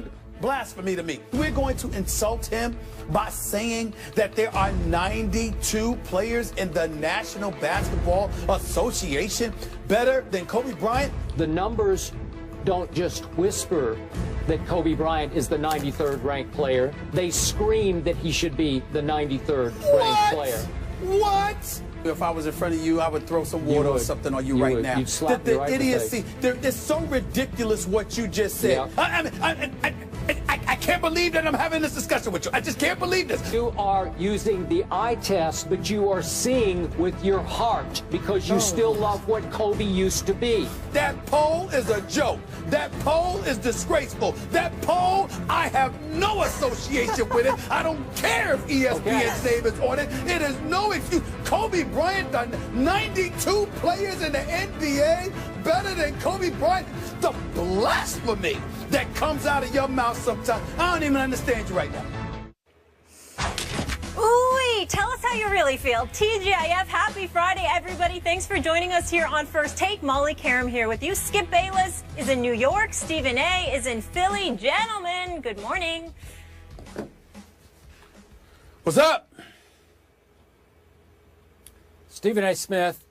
beyond blasphemy to me. We're going to insult him by saying that there are 92 players in the National Basketball Association better than Kobe Bryant. The numbers don't just whisper that Kobe Bryant is the 93rd ranked player. They scream that he should be the 93rd ranked player. What? If I was in front of you, I would throw some water or something on you right now. You'd slap me right in the face. Idiocy. It's so ridiculous what you just said. Yeah. I can't believe that I'm having this discussion with you. I just can't believe this. You are using the eye test, but you are seeing with your heart because you still love what Kobe used to be. That poll is a joke. That poll is disgraceful. That poll, I have no association with it. I don't care if ESPN Savers on it. It is no excuse. Kobe Bryant done 92 players in the NBA better than Kobe Bryant. The blasphemy that comes out of your mouth sometimes. I don't even understand you right now. Ooh, tell us how you really feel. TGIF, happy Friday, everybody. Thanks for joining us here on First Take. Molly Karam here with you. Skip Bayless is in New York. Stephen A. is in Philly. Gentlemen, good morning. What's up? Stephen A. Smith,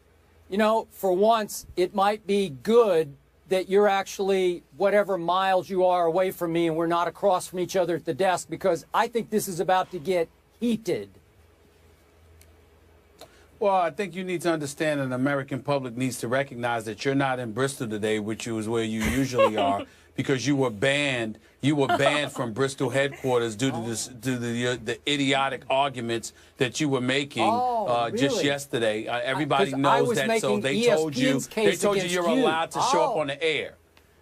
you know, for once, it might be good that you're actually whatever miles you are away from me and we're not across from each other at the desk, because I think this is about to get heated. Well, I think you need to understand that the American public needs to recognize that you're not in Bristol today, which is where you usually are, because you were banned. You were banned from Bristol headquarters due to the idiotic arguments that you were making just yesterday. Everybody knows that, so they told you you're allowed to show up on the air.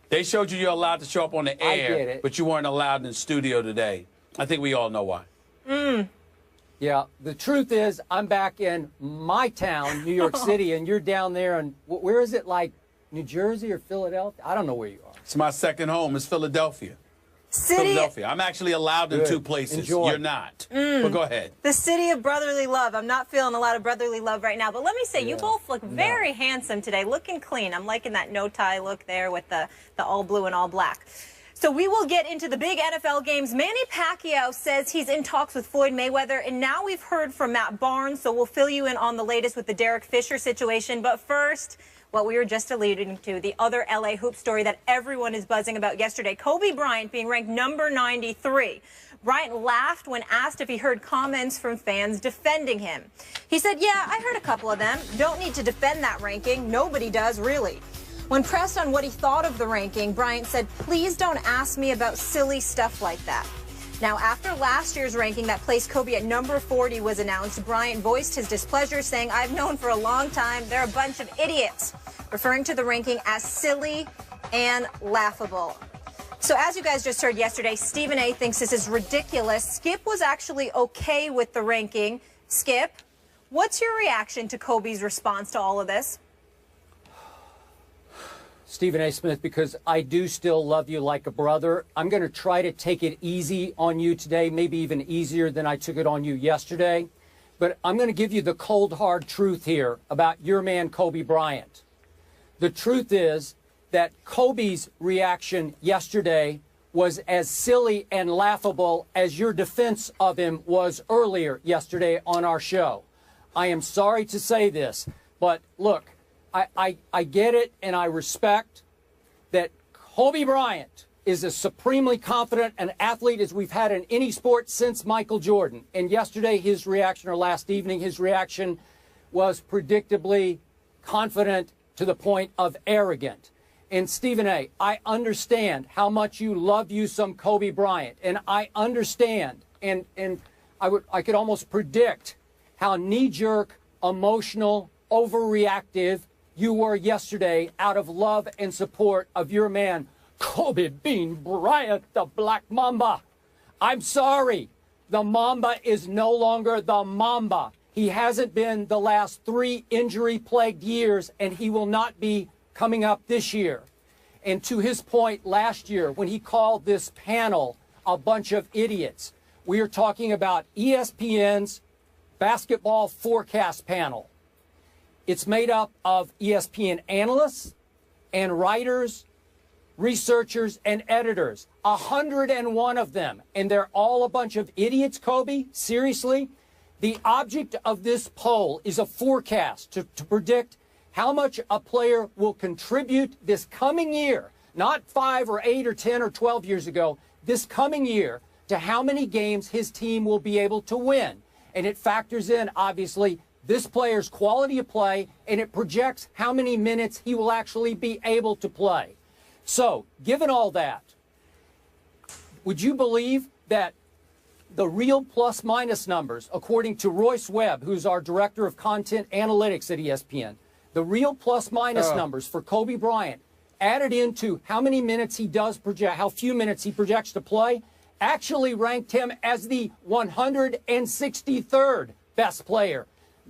They showed you you're allowed to show up on the air, but you weren't allowed in the studio today. I think we all know why. Yeah, the truth is I'm back in my town, New York City, and you're down there, and where is it, like New Jersey or Philadelphia? I don't know where you are. It's my second home. It's Philadelphia. Philadelphia. I'm actually allowed in two places. Enjoy. You're not. But go ahead. The city of brotherly love. I'm not feeling a lot of brotherly love right now. But let me say, you both look very handsome today, looking clean. I'm liking that no-tie look there with the all blue and all black. So we will get into the big NFL games. Manny Pacquiao says he's in talks with Floyd Mayweather. And now we've heard from Matt Barnes, so we'll fill you in on the latest with the Derek Fisher situation. But first, what we were just alluding to, the other LA hoop story that everyone is buzzing about yesterday. Kobe Bryant being ranked number 93. Bryant laughed when asked if he heard comments from fans defending him. He said, yeah, I heard a couple of them. Don't need to defend that ranking. Nobody does, really. When pressed on what he thought of the ranking, Bryant said, please don't ask me about silly stuff like that. Now, after last year's ranking that placed Kobe at number 40 was announced, Bryant voiced his displeasure, saying, I've known for a long time they're a bunch of idiots, referring to the ranking as silly and laughable. So as you guys just heard yesterday, Stephen A. thinks this is ridiculous. Skip was actually okay with the ranking. Skip, what's your reaction to Kobe's response to all of this? Stephen A. Smith, because I do still love you like a brother. I'm going to try to take it easy on you today, maybe even easier than I took it on you yesterday. But I'm going to give you the cold, hard truth here about your man, Kobe Bryant. The truth is that Kobe's reaction yesterday was as silly and laughable as your defense of him was earlier yesterday on our show. I am sorry to say this, but look, I get it, and I respect that Kobe Bryant is as supremely confident an athlete as we've had in any sport since Michael Jordan. And yesterday, his reaction, or last evening, his reaction was predictably confident to the point of arrogant. And Stephen A., I understand how much you love you some Kobe Bryant, and I understand, and I could almost predict how knee-jerk, emotional, overreactive you were yesterday out of love and support of your man, Kobe Bean Bryant, the Black Mamba. I'm sorry. The Mamba is no longer the Mamba. He hasn't been the last 3 injury-plagued years, and he will not be coming up this year. And to his point last year, when he called this panel a bunch of idiots, we are talking about ESPN's basketball forecast panel. It's made up of ESPN analysts and writers researchers, and editors, 101 of them, and they're all a bunch of idiots, Kobe? Seriously? The object of this poll is a forecast to predict how much a player will contribute this coming year, not 5 or 8 or 10 or 12 years ago, this coming year, to how many games his team will be able to win. And it factors in, obviously, this player's quality of play, and it projects how many minutes he will actually be able to play. So, given all that, would you believe that the real plus-minus numbers, according to Royce Webb, who's our Director of Content Analytics at ESPN, the real plus-minus numbers for Kobe Bryant, added into how many minutes he does project, how few minutes he projects to play, actually ranked him as the 163rd best player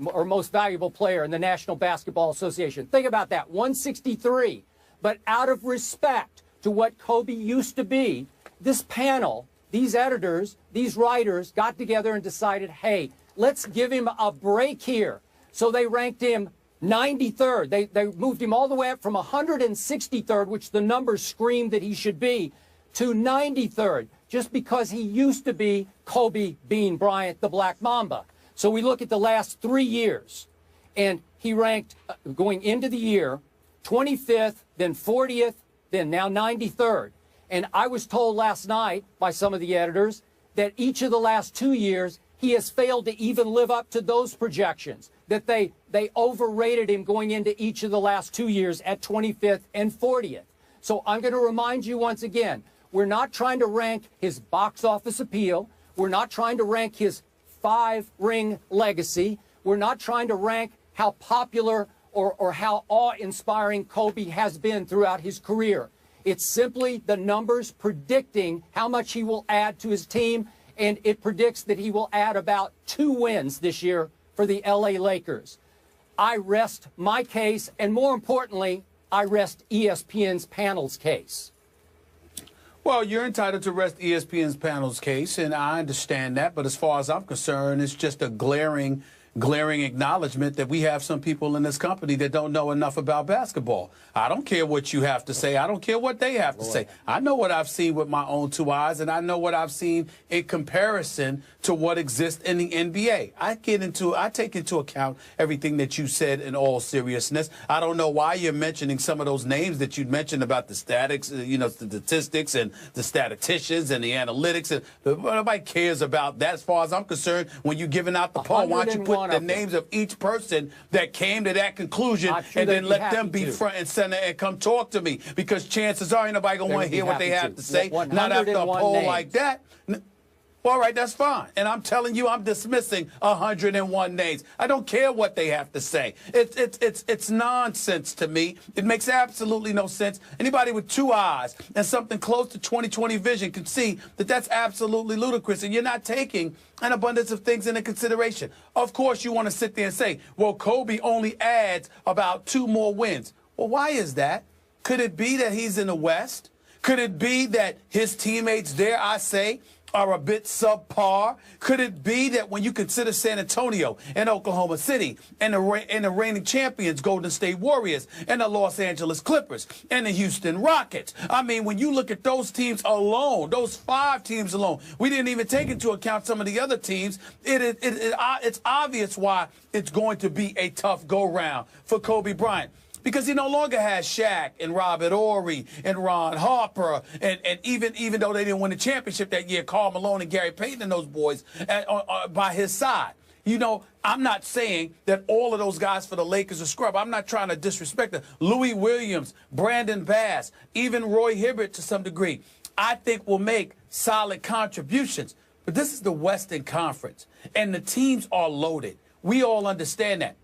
or most valuable player in the National Basketball Association. Think about that, 163. But out of respect to what Kobe used to be, this panel, these editors, these writers got together and decided, hey, let's give him a break here. So they ranked him 93rd. They moved him all the way up from 163rd, which the numbers screamed that he should be, to 93rd, just because he used to be Kobe Bean Bryant, the Black Mamba. So we look at the last 3 years, and he ranked, going into the year, 25th, then 40th, then now 93rd. And I was told last night by some of the editors that each of the last 2 years, he has failed to even live up to those projections, that they overrated him going into each of the last 2 years at 25th and 40th. So I'm going to remind you once again, we're not trying to rank his box office appeal. We're not trying to rank his 5-ring legacy. We're not trying to rank how popular or how awe-inspiring Kobe has been throughout his career. It's simply the numbers predicting how much he will add to his team, and it predicts that he will add about 2 wins this year for the LA Lakers. I rest my case, and more importantly, I rest ESPN's panel's case. Well, you're entitled to rest ESPN's panel's case, and I understand that. But as far as I'm concerned, it's just a glaring acknowledgement that we have some people in this company that don't know enough about basketball. I don't care what you have to say. I don't care what they have to say. I know what I've seen with my own 2 eyes, and I know what I've seen in comparison to what exists in the NBA. I take into account everything that you said in all seriousness. I don't know why you're mentioning some of those names that you mentioned about the statics, the statistics and the statisticians and the analytics. And nobody cares about that as far as I'm concerned. When you're giving out the poll, why don't you put the names of each person that came to that conclusion and then let them be front and center and come talk to me, because chances are ain't nobody going to want to hear what they have to say. Not after a poll like that. Well, all right, that's fine. And I'm telling you, I'm dismissing 101 names. I don't care what they have to say. It's nonsense to me. It makes absolutely no sense. Anybody with 2 eyes and something close to 20/20 vision can see that that's absolutely ludicrous, and you're not taking an abundance of things into consideration. Of course, you want to sit there and say, well, Kobe only adds about 2 more wins. Well, why is that? Could it be that he's in the West? Could it be that his teammates there, I say, are a bit subpar? Could it be that when you consider San Antonio and Oklahoma City and the reigning champions, Golden State Warriors, and the Los Angeles Clippers and the Houston Rockets, I mean, when you look at those teams alone, those 5 teams alone, we didn't even take into account some of the other teams, it's obvious why it's going to be a tough go-round for Kobe Bryant. Because he no longer has Shaq and Robert Horry and Ron Harper, and even though they didn't win the championship that year, Karl Malone and Gary Payton and those boys by his side. You know, I'm not saying that all of those guys for the Lakers are scrub. I'm not trying to disrespect them. Louis Williams, Brandon Bass, even Roy Hibbert to some degree, I think will make solid contributions. But this is the Western Conference, and the teams are loaded. We all understand that.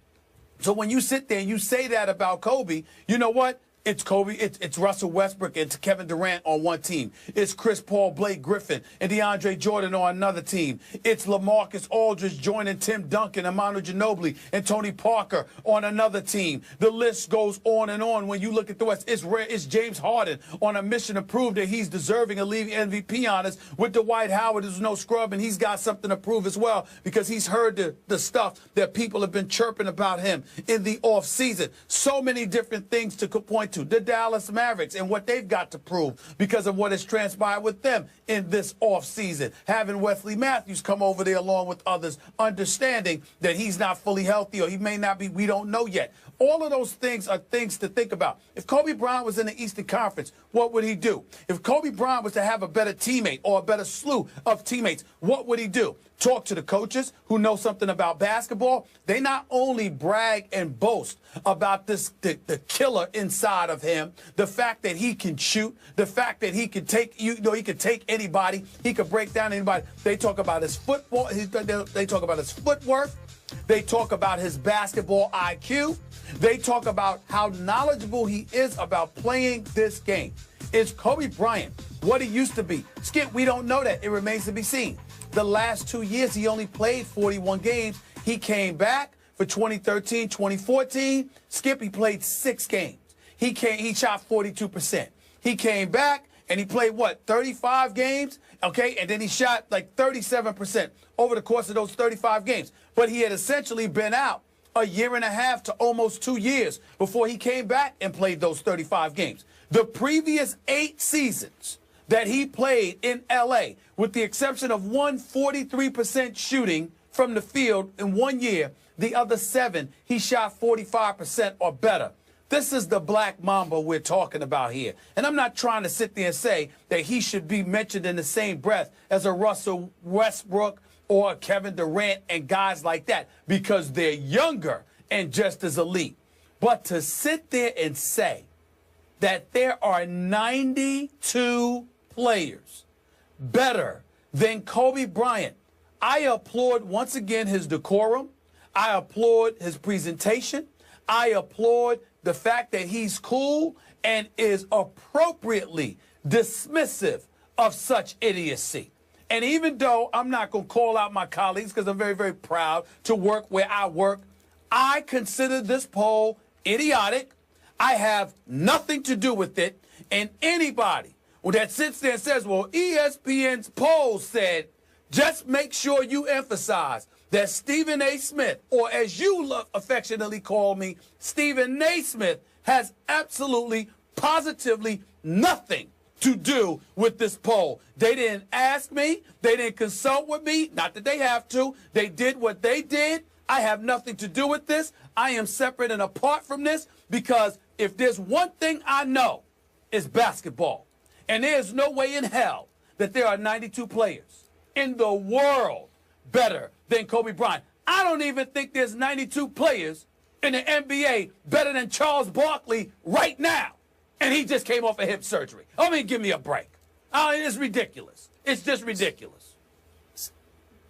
So when you sit there and you say that about Kobe, you know what? It's Kobe, it's Russell Westbrook, it's Kevin Durant on one team. It's Chris Paul, Blake Griffin, and DeAndre Jordan on another team. It's LaMarcus Aldridge joining Tim Duncan, Manu Ginobili, and Tony Parker on another team. The list goes on and on. When you look at the West, it's James Harden on a mission to prove that he's deserving of league MVP honors with Dwight Howard, who's no scrub, and he's got something to prove as well because he's heard the stuff that people have been chirping about him in the offseason. So many different things to point to, the Dallas Mavericks and what they've got to prove because of what has transpired with them in this offseason. Having Wesley Matthews come over there along with others, understanding that he's not fully healthy or he may not be, we don't know yet. All of those things are things to think about. If Kobe Bryant was in the Eastern Conference, what would he do? If Kobe Bryant was to have a better teammate or a better slew of teammates, what would he do? Talk to the coaches who know something about basketball. They not only brag and boast about the killer inside of him, the fact that he can shoot, the fact that he can take, he can take anybody, he can break down anybody. They talk about his football, they talk about his footwork, they talk about his basketball IQ. They talk about how knowledgeable he is about playing this game. Is Kobe Bryant what he used to be? Skip, we don't know that. It remains to be seen. The last 2 years, he only played 41 games. He came back for 2013, 2014. Skip, he played 6 games. He shot 42%. He came back and he played, 35 games? Okay, and then he shot like 37% over the course of those 35 games. But he had essentially been out a year and a half to almost 2 years before he came back and played those 35 games. The previous 8 seasons that he played in L.A., with the exception of 43% shooting from the field in 1 year, the other 7, he shot 45% or better. This is the Black Mamba we're talking about here. And I'm not trying to sit there and say that he should be mentioned in the same breath as a Russell Westbrook or Kevin Durant and guys like that, because they're younger and just as elite. But to sit there and say that there are 92 players better than Kobe Bryant, I applaud once again his decorum. I applaud his presentation. I applaud the fact that he's cool and is appropriately dismissive of such idiocy. And even though I'm not going to call out my colleagues because I'm very, very proud to work where I work, I consider this poll idiotic. I have nothing to do with it. And anybody that sits there and says, well, ESPN's poll said, just make sure you emphasize that Stephen A. Smith, or as you affectionately call me, Stephen Naismith, has absolutely, positively nothing to do with this poll. They didn't ask me. They didn't consult with me. Not that they have to. They did what they did. I have nothing to do with this. I am separate and apart from this, because if there's one thing I know, it's basketball. And there's no way in hell that there are 92 players in the world better than Kobe Bryant. I don't even think there's 92 players in the NBA better than Charles Barkley right now. And he just came off of hip surgery. I mean, give me a break. It's ridiculous. It's just ridiculous.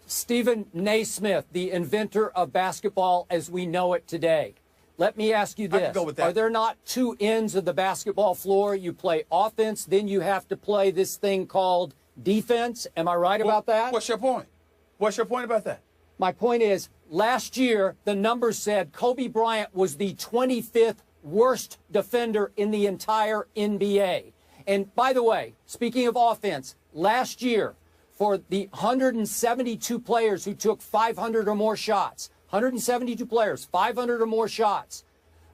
Stephen Naismith, the inventor of basketball as we know it today. Let me ask you this. I can go with that. Are there not 2 ends of the basketball floor? You play offense, then you have to play this thing called defense. Am I right about that? What's your point? What's your point about that? My point is, last year, the numbers said Kobe Bryant was the 25th worst defender in the entire NBA. And by the way, speaking of offense, last year, for the 172 players who took 500 or more shots, 172 players, 500 or more shots,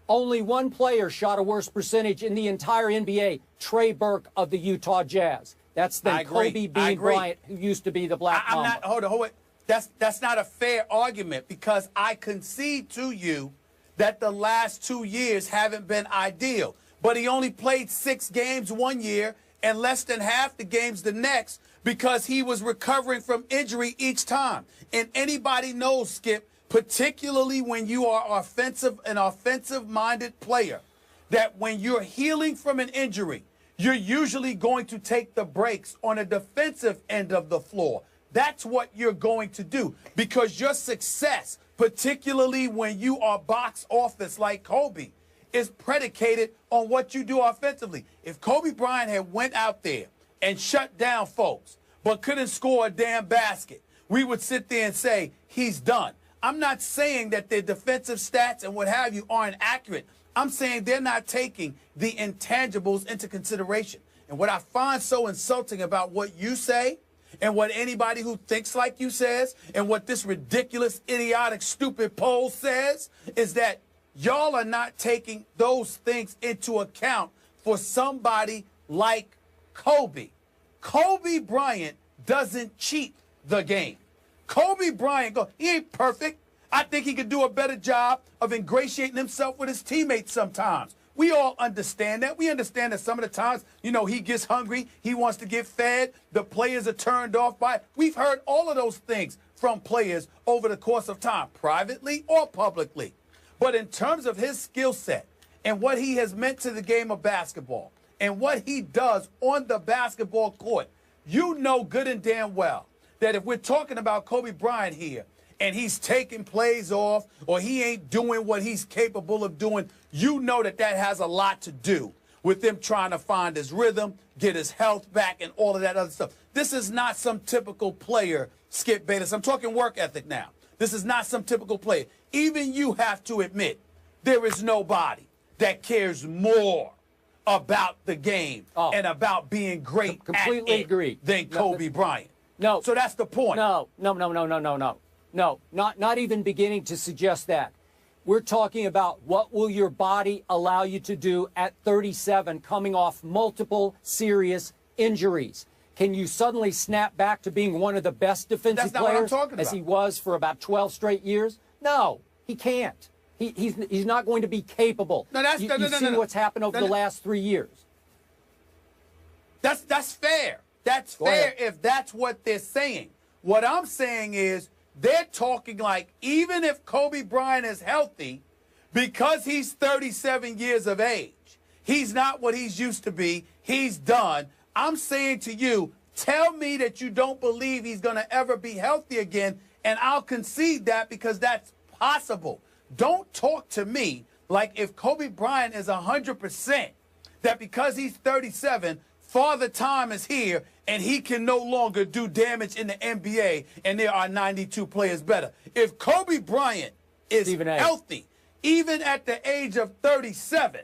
only 1 player shot a worse percentage in the entire NBA, Trey Burke of the Utah Jazz. That's the Kobe Bean Bryant, who used to be the Black Mamba. Hold on. That's not a fair argument, because I concede to you that the last 2 years haven't been ideal. But he only played 6 games 1 year and less than half the games the next, because he was recovering from injury each time. And anybody knows, Skip, particularly when you are an offensive-minded player, that when you're healing from an injury, you're usually going to take the breaks on a defensive end of the floor. That's what you're going to do, because your success, particularly when you are box office like Kobe, is predicated on what you do offensively. If Kobe Bryant had went out there and shut down folks but couldn't score a damn basket, we would sit there and say he's done. I'm not saying that their defensive stats and what have you aren't accurate. I'm saying they're not taking the intangibles into consideration. And what I find so insulting about what you say and what anybody who thinks like you says and what this ridiculous, idiotic, stupid poll says is that y'all are not taking those things into account for somebody like Kobe. Kobe Bryant doesn't cheat the game. Kobe Bryant, he ain't perfect. I think he could do a better job of ingratiating himself with his teammates sometimes. We all understand that. We understand that some of the times, he gets hungry. He wants to get fed. The players are turned off by it. We've heard all of those things from players over the course of time, privately or publicly. But in terms of his skill set and what he has meant to the game of basketball and what he does on the basketball court, you know good and damn well that if we're talking about Kobe Bryant here and he's taking plays off or he ain't doing what he's capable of doing, you know that has a lot to do with him trying to find his rhythm, get his health back, and all of that other stuff. This is not some typical player, Skip Bayless. I'm talking work ethic now. This is not some typical player. Even you have to admit there is nobody that cares more about the game and about being great completely at it agree. Than Kobe Bryant. No. So that's the point. No, not even beginning to suggest that. We're talking about what will your body allow you to do at 37, coming off multiple serious injuries. Can you suddenly snap back to being one of the best defensive players as he was for about 12 straight years? No, he can't. He's not going to be capable. You've seen what's happened over the last 3 years. That's fair. That's fair if that's what they're saying. What I'm saying is they're talking like even if Kobe Bryant is healthy, because he's 37 years of age, he's not what he's used to be. He's done. I'm saying to you, tell me that you don't believe he's going to ever be healthy again, and I'll concede that because that's possible. Don't talk to me like if Kobe Bryant is 100%, that because he's 37, Father Time is here and he can no longer do damage in the NBA and there are 92 players better. If Kobe Bryant is healthy, even at the age of 37,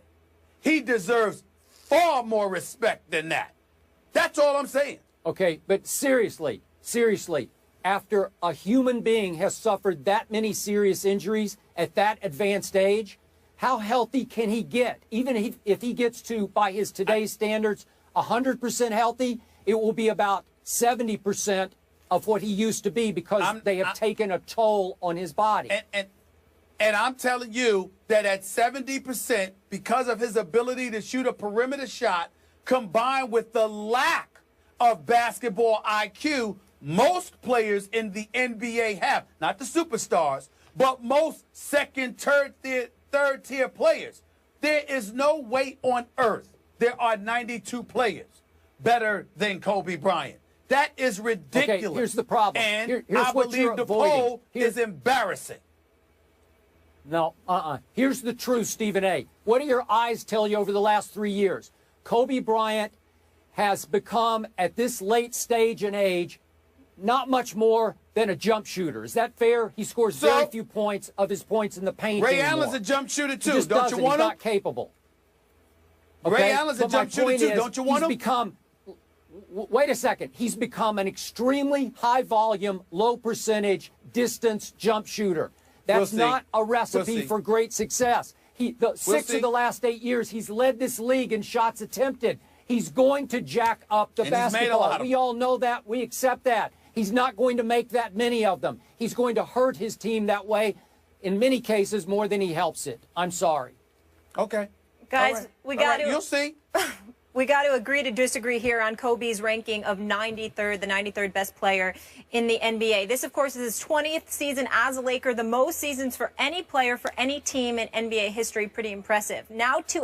he deserves far more respect than that. That's all I'm saying. Okay, but seriously, after a human being has suffered that many serious injuries at that advanced age, how healthy can he get? Even if he gets to, by his today's standards, 100% healthy, it will be about 70% of what he used to be because they have taken a toll on his body. And I'm telling you that at 70%, because of his ability to shoot a perimeter shot, combined with the lack of basketball IQ, most players in the NBA have, not the superstars, but most second, third tier players. There is no way on earth there are 92 players better than Kobe Bryant. That is ridiculous. Okay, here's the problem. And here's I believe the poll is embarrassing. No, Here's the truth, Stephen A. What do your eyes tell you over the last 3 years? Kobe Bryant has become, at this late stage and age, not much more than a jump shooter. Is that fair? He scores very few of his points in the paint Ray anymore. Allen's a jump shooter too. He just Don't you want him? He's not capable. Okay? Ray Allen's a jump shooter too. Don't you want him? Wait a second. He's become an extremely high volume, low percentage distance jump shooter. That's not a recipe for great success. Six of the last 8 years, he's led this league in shots attempted. He's going to jack up the basketball. We all know that. We accept that. He's not going to make that many of them. He's going to hurt his team that way, in many cases, more than he helps it. I'm sorry. Okay. Guys, we got to... You'll see. We got to agree to disagree here on Kobe's ranking of 93rd, the 93rd best player in the NBA. This, of course, is his 20th season as a Laker, the most seasons for any player for any team in NBA history. Pretty impressive. Now to